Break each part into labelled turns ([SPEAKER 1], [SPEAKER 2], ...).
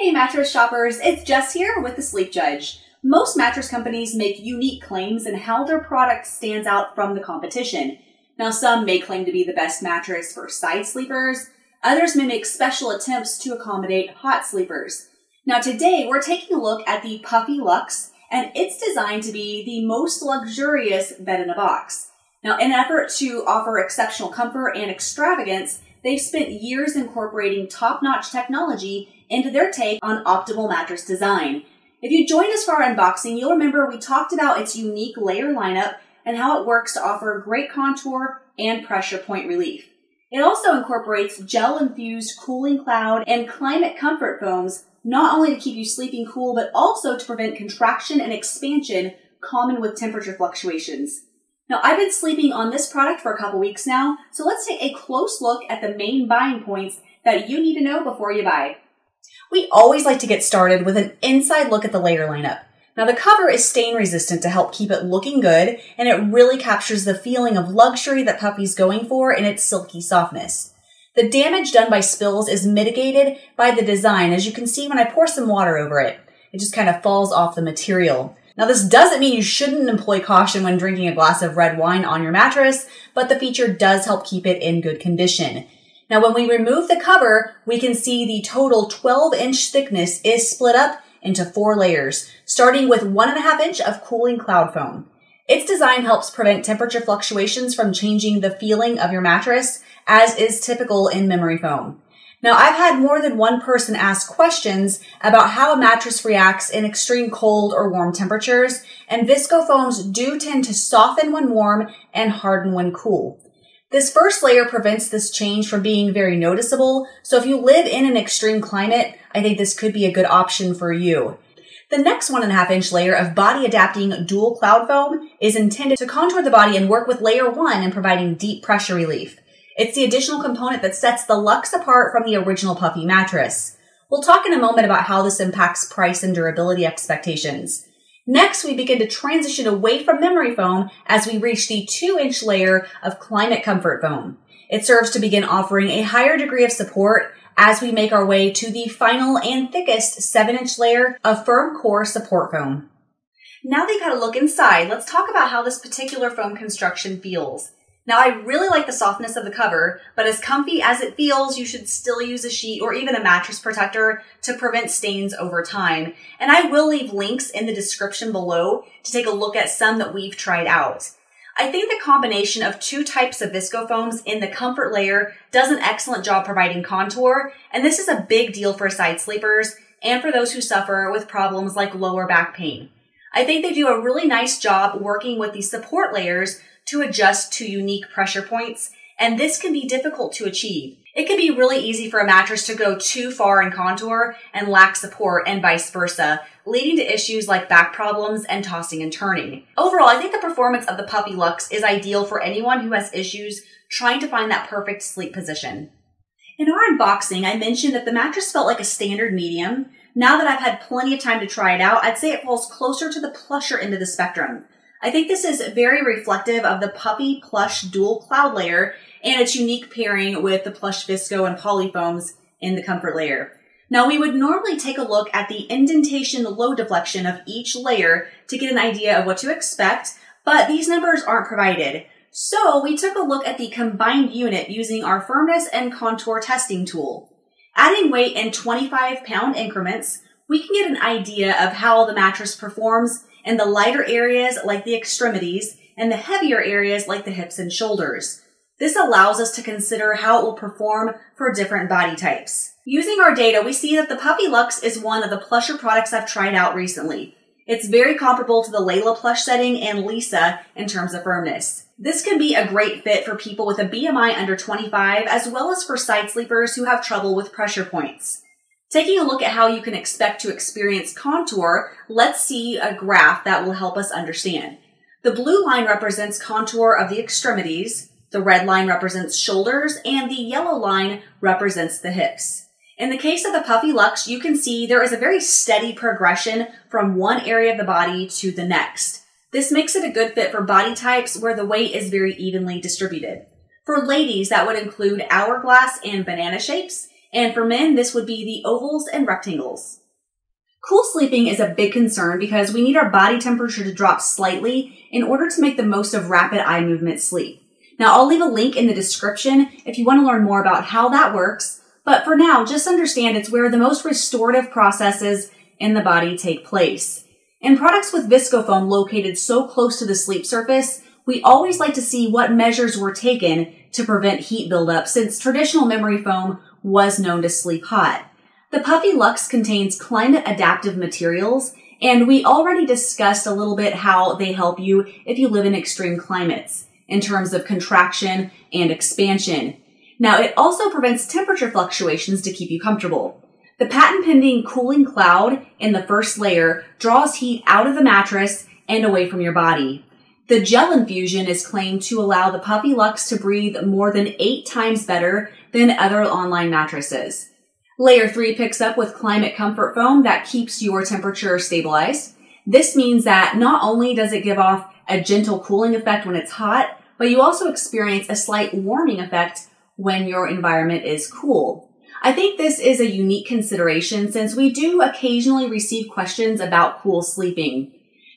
[SPEAKER 1] Hey mattress shoppers, it's Jess here with the Sleep Judge. Most mattress companies make unique claims in how their product stands out from the competition. Now some may claim to be the best mattress for side sleepers, others may make special attempts to accommodate hot sleepers. Now today we're taking a look at the Puffy Lux, and it's designed to be the most luxurious bed in a box. Now in an effort to offer exceptional comfort and extravagance, they've spent years incorporating top-notch technology into their take on optimal mattress design. If you joined us for our unboxing, you'll remember we talked about its unique layer lineup and how it works to offer great contour and pressure point relief. It also incorporates gel-infused cooling cloud and ClimateComfort foams, not only to keep you sleeping cool, but also to prevent contraction and expansion common with temperature fluctuations. Now, I've been sleeping on this product for a couple weeks now, so let's take a close look at the main buying points that you need to know before you buy. We always like to get started with an inside look at the layer lineup. Now, the cover is stain resistant to help keep it looking good, and it really captures the feeling of luxury that Puffy's going for in its silky softness. The damage done by spills is mitigated by the design, as you can see when I pour some water over it. It just kind of falls off the material. Now, this doesn't mean you shouldn't employ caution when drinking a glass of red wine on your mattress, but the feature does help keep it in good condition. Now, when we remove the cover, we can see the total 12-inch thickness is split up into 4 layers, starting with 1.5 inch of cooling cloud foam. Its design helps prevent temperature fluctuations from changing the feeling of your mattress, as is typical in memory foam. Now, I've had more than one person ask questions about how a mattress reacts in extreme cold or warm temperatures, and visco foams do tend to soften when warm and harden when cool. This first layer prevents this change from being very noticeable, so if you live in an extreme climate, I think this could be a good option for you. The next 1.5 inch layer of body-adapting dual cloud foam is intended to contour the body and work with layer 1 in providing deep pressure relief. It's the additional component that sets the Lux apart from the original Puffy mattress. We'll talk in a moment about how this impacts price and durability expectations. Next, we begin to transition away from memory foam as we reach the 2-inch layer of ClimateComfort foam. It serves to begin offering a higher degree of support as we make our way to the final and thickest 7-inch layer of firm core support foam. Now that you've had a look inside, let's talk about how this particular foam construction feels. Now, I really like the softness of the cover, but as comfy as it feels, you should still use a sheet or even a mattress protector to prevent stains over time. And I will leave links in the description below to take a look at some that we've tried out. I think the combination of 2 types of visco foams in the comfort layer does an excellent job providing contour, and this is a big deal for side sleepers and for those who suffer with problems like lower back pain. I think they do a really nice job working with the support layers to adjust to unique pressure points, and this can be difficult to achieve. It can be really easy for a mattress to go too far in contour and lack support, and vice versa, leading to issues like back problems and tossing and turning. Overall, I think the performance of the Puffy Lux is ideal for anyone who has issues trying to find that perfect sleep position. In our unboxing, I mentioned that the mattress felt like a standard medium. Now that I've had plenty of time to try it out, I'd say it falls closer to the plusher end of the spectrum. I think this is very reflective of the Puffy plush dual cloud layer and its unique pairing with the plush visco and poly foams in the comfort layer. Now, we would normally take a look at the indentation load deflection of each layer to get an idea of what to expect, but these numbers aren't provided. So we took a look at the combined unit using our firmness and contour testing tool. Adding weight in 25-pound increments, we can get an idea of how the mattress performs in the lighter areas like the extremities and the heavier areas like the hips and shoulders. This allows us to consider how it will perform for different body types. Using our data, we see that the Puffy Lux is one of the plusher products I've tried out recently. It's very comparable to the Layla plush setting and Lisa in terms of firmness. This can be a great fit for people with a BMI under 25, as well as for side sleepers who have trouble with pressure points. Taking a look at how you can expect to experience contour, let's see a graph that will help us understand. The blue line represents contour of the extremities, the red line represents shoulders, and the yellow line represents the hips. In the case of the Puffy Lux, you can see there is a very steady progression from one area of the body to the next. This makes it a good fit for body types where the weight is very evenly distributed. For ladies, that would include hourglass and banana shapes, And for men, this would be the ovals and rectangles. Cool sleeping is a big concern because we need our body temperature to drop slightly in order to make the most of rapid eye movement sleep. Now, I'll leave a link in the description if you want to learn more about how that works, but for now, just understand it's where the most restorative processes in the body take place. In products with viscofoam located so close to the sleep surface, we always like to see what measures were taken to prevent heat buildup since traditional memory foam was known to sleep hot. The Puffy Lux contains climate adaptive materials, and we already discussed a little bit how they help you if you live in extreme climates in terms of contraction and expansion. Now, it also prevents temperature fluctuations to keep you comfortable. The patent-pending cooling cloud in the first layer draws heat out of the mattress and away from your body. The gel infusion is claimed to allow the Puffy Lux to breathe more than 8 times better than other online mattresses. Layer 3 picks up with ClimateComfort foam that keeps your temperature stabilized. This means that not only does it give off a gentle cooling effect when it's hot, but you also experience a slight warming effect when your environment is cool. I think this is a unique consideration since we do occasionally receive questions about cool sleeping.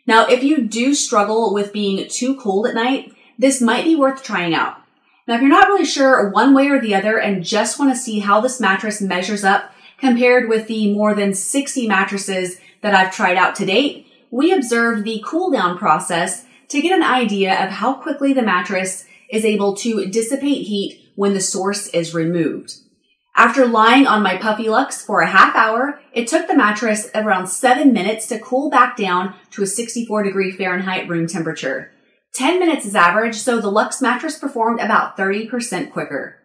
[SPEAKER 1] Now, if you do struggle with being too cold at night, this might be worth trying out. Now, if you're not really sure one way or the other and just want to see how this mattress measures up compared with the more than 60 mattresses that I've tried out to date, we observed the cool down process to get an idea of how quickly the mattress is able to dissipate heat when the source is removed. After lying on my Puffy Lux for a half hour, it took the mattress around 7 minutes to cool back down to a 64-degree Fahrenheit room temperature. 10 minutes is average, so the Lux mattress performed about 30% quicker.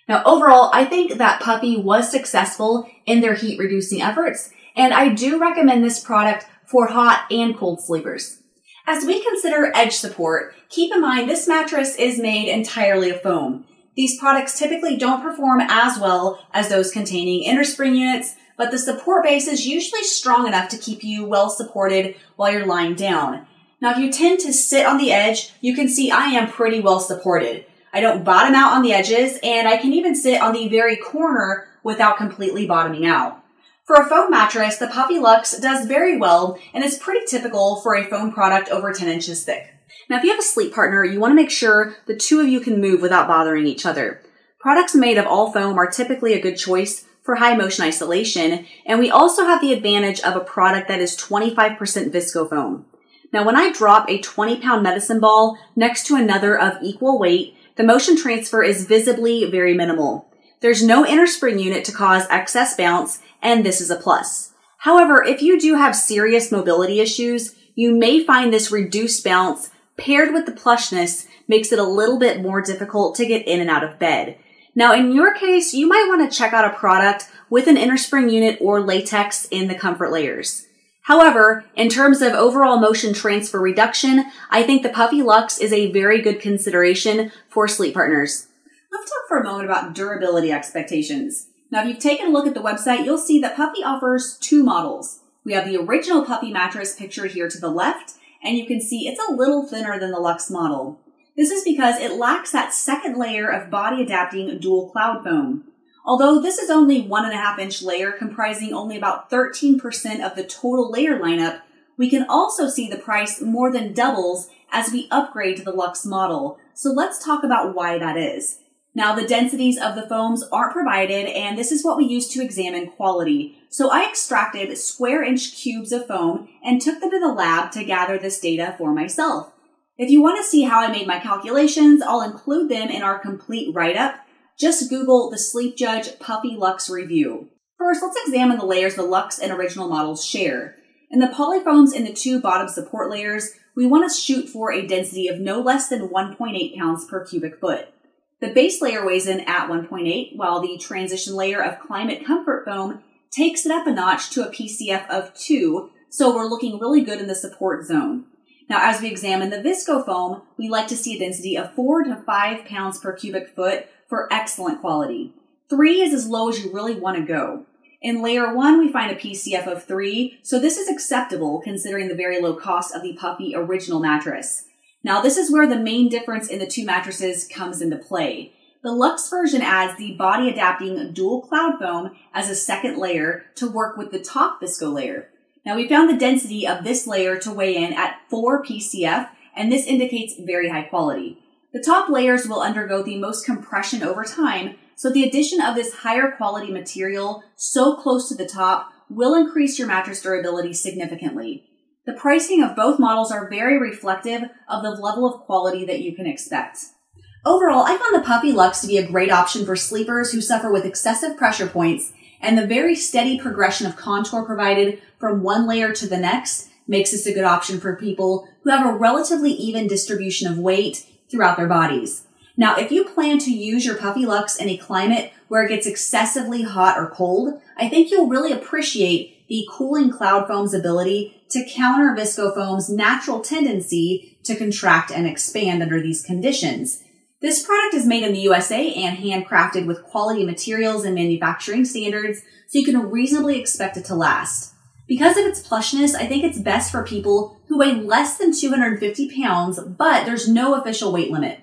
[SPEAKER 1] Now, overall, I think that Puffy was successful in their heat-reducing efforts, and I do recommend this product for hot and cold sleepers. As we consider edge support, keep in mind this mattress is made entirely of foam. These products typically don't perform as well as those containing innerspring units, but the support base is usually strong enough to keep you well supported while you're lying down. Now, if you tend to sit on the edge, you can see I am pretty well supported. I don't bottom out on the edges, and I can even sit on the very corner without completely bottoming out. For a foam mattress, the Puffy Lux does very well and is pretty typical for a foam product over 10 inches thick. Now, if you have a sleep partner, you want to make sure the two of you can move without bothering each other. Products made of all foam are typically a good choice for high motion isolation, and we also have the advantage of a product that is 25% visco foam. Now, when I drop a 20-pound medicine ball next to another of equal weight, the motion transfer is visibly very minimal. There's no innerspring unit to cause excess bounce, and this is a plus. However, if you do have serious mobility issues, you may find this reduced bounce paired with the plushness makes it a little bit more difficult to get in and out of bed. Now, in your case, you might want to check out a product with an innerspring unit or latex in the comfort layers. However, in terms of overall motion transfer reduction, I think the Puffy Lux is a very good consideration for sleep partners. Let's talk for a moment about durability expectations. Now, if you've taken a look at the website, you'll see that Puffy offers 2 models. We have the original Puffy mattress pictured here to the left, and you can see it's a little thinner than the Lux model. This is because it lacks that second layer of body-adapting dual cloud foam. Although this is only 1.5-inch layer comprising only about 13% of the total layer lineup, we can also see the price more than doubles as we upgrade to the Lux model. So let's talk about why that is. Now, the densities of the foams aren't provided, and this is what we use to examine quality. So I extracted square-inch cubes of foam and took them to the lab to gather this data for myself. If you want to see how I made my calculations, I'll include them in our complete write-up. Just Google the Sleep Judge Puffy Lux review. First, let's examine the layers the Lux and original models share. In the polyfoams in the 2 bottom support layers, we want to shoot for a density of no less than 1.8 pounds per cubic foot. The base layer weighs in at 1.8, while the transition layer of ClimateComfort foam takes it up a notch to a PCF of 2, so we're looking really good in the support zone. Now, as we examine the visco foam, we like to see a density of 4 to 5 pounds per cubic foot for excellent quality. 3 is as low as you really want to go. In layer 1, we find a PCF of 3, so this is acceptable considering the very low cost of the Puffy original mattress. Now, this is where the main difference in the 2 mattresses comes into play. The Luxe version adds the body-adapting dual cloud foam as a second layer to work with the top visco layer. Now, we found the density of this layer to weigh in at 4 PCF, and this indicates very high quality. The top layers will undergo the most compression over time, so the addition of this higher quality material so close to the top will increase your mattress durability significantly. The pricing of both models are very reflective of the level of quality that you can expect. Overall, I found the Puffy Lux to be a great option for sleepers who suffer with excessive pressure points, and the very steady progression of contour provided from one layer to the next makes this a good option for people who have a relatively even distribution of weight throughout their bodies. Now, if you plan to use your Puffy Lux in a climate where it gets excessively hot or cold, I think you'll really appreciate the cooling cloud foam's ability to counter visco foam's natural tendency to contract and expand under these conditions. This product is made in the USA and handcrafted with quality materials and manufacturing standards, so you can reasonably expect it to last. Because of its plushness, I think it's best for people who weigh less than 250 pounds, but there's no official weight limit.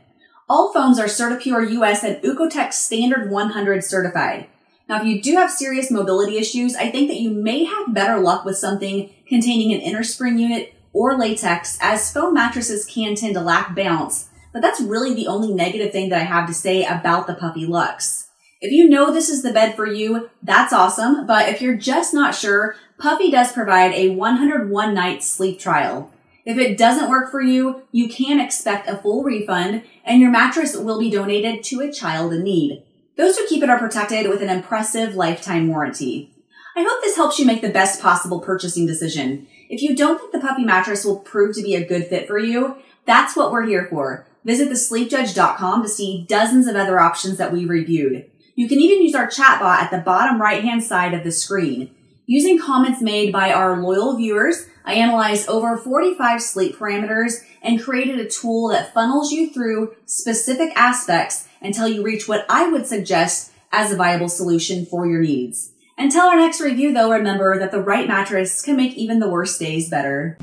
[SPEAKER 1] All foams are CertiPure US and Oeko-Tex Standard 100 certified. Now, if you do have serious mobility issues, I think that you may have better luck with something containing an inner spring unit or latex, as foam mattresses can tend to lack bounce. But that's really the only negative thing that I have to say about the Puffy Lux. If you know this is the bed for you, that's awesome. But if you're just not sure, Puffy does provide a 101 night sleep trial. If it doesn't work for you, you can expect a full refund, and your mattress will be donated to a child in need. Those who keep it are protected with an impressive lifetime warranty. I hope this helps you make the best possible purchasing decision. If you don't think the Puffy mattress will prove to be a good fit for you, that's what we're here for. Visit thesleepjudge.com to see dozens of other options that we reviewed. You can even use our chatbot at the bottom right-hand side of the screen. Using comments made by our loyal viewers, I analyzed over 45 sleep parameters and created a tool that funnels you through specific aspects until you reach what I would suggest as a viable solution for your needs. Until our next review, though, remember that the right mattress can make even the worst days better.